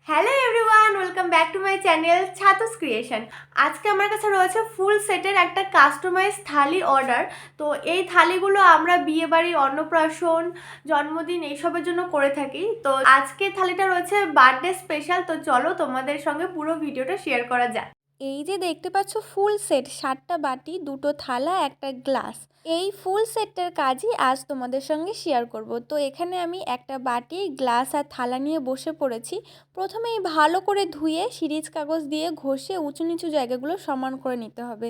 Hello everyone, welcome back to my channel ছাতুস creation. আজকে আমার কাছে রয়েছে ফুল সেটের একটা কাস্টমাইজ থালি অর্ডার। তো এই থালিগুলো আমরা বিয়েবাড়ি, অন্নপ্রাশন, জন্মদিন এইসবের জন্য করে থাকি। তো আজকে থালিটা রয়েছে বার্থডে স্পেশাল। তো চলো তোমাদের সঙ্গে পুরো ভিডিওটা শেয়ার করা যাক। এই যে দেখতে পাচ্ছ ফুল সেট, 7টা বাটি, 2টো থালা, একটা গ্লাস। এই ফুল সেটটার কাজই আজ তোমাদের সঙ্গে শেয়ার করব। তো এখানে আমি একটা বাটি, গ্লাস আর থালা নিয়ে বসে পড়েছি। প্রথমেই ভালো করে ধুয়ে সিরিজ কাগজ দিয়ে ঘষে উঁচু নিচু জায়গাগুলো সমান করে নিতে হবে।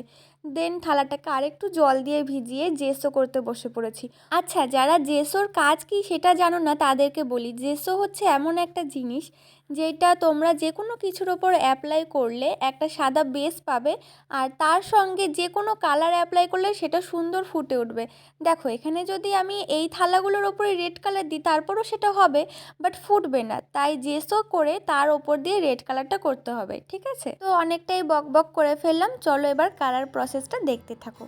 দেন থালাটাকে আরেকটু জল দিয়ে ভিজিয়ে জেসো করতে বসে পড়েছি। আচ্ছা, যারা জেসোর কাজ কি সেটা জানো না তাদেরকে বলি, জেসো হচ্ছে এমন একটা জিনিস যেটা তোমরা যে কোনো কিছুর ওপর অ্যাপ্লাই করলে একটা সাদা বেস পাবে, আর তার সঙ্গে যে কোনো কালার অ্যাপ্লাই করলে সেটা সুন্দর ফুটে উঠবে। দেখো এখানে যদি আমি এই থালাগুলোর ওপরে রেড কালার দিই তারপরও সেটা হবে, বাট ফুটবে না। তাই জেসো করে তার ওপর দিয়ে রেড কালারটা করতে হবে, ঠিক আছে? তো অনেকটাই বক বক করে ফেললাম, চলো এবার কালার প্রসেসটা দেখতে থাকো।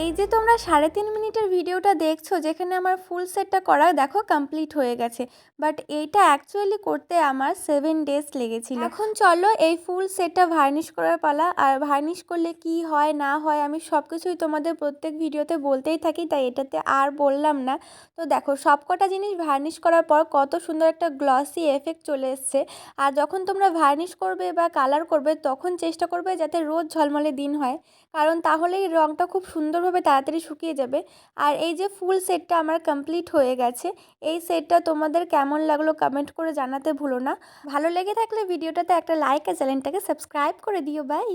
এই যে তোমরা 3.5 মিনিটের ভিডিওটা দেখছো যেখানে আমার ফুল সেটটা করা দেখো কমপ্লিট হয়ে গেছে, বাট এইটা অ্যাকচুয়ালি করতে আমার 7 ডেজ লেগেছিল। এখন চলো এই ফুল সেটটা ভার্নিশ করার পালা। আর ভার্নিশ করলে কি হয় না হয় আমি সব কিছুই তোমাদের প্রত্যেক ভিডিওতে বলতেই থাকি, তাই এটাতে আর বললাম না। তো দেখো সব কটা জিনিস ভার্নিশ করার পর কত সুন্দর একটা গ্লসি এফেক্ট চলে এসছে। আর যখন তোমরা ভার্নিশ করবে বা কালার করবে তখন চেষ্টা করবে যাতে রোদ ঝলমলে দিন হয়, কারণ তাহলেই রঙটা খুব সুন্দরভাবে তাড়াতাড়ি শুকিয়ে যাবে। আর এই যে ফুল সেটটা আমার কমপ্লিট হয়ে গেছে, এই সেটটা তোমাদের কেমন লাগলো কমেন্ট করে জানাতে ভুলো না। ভালো লেগে থাকলে ভিডিওটাতে একটা লাইক আর চ্যানেলটাকে সাবস্ক্রাইব করে দিও। বাই।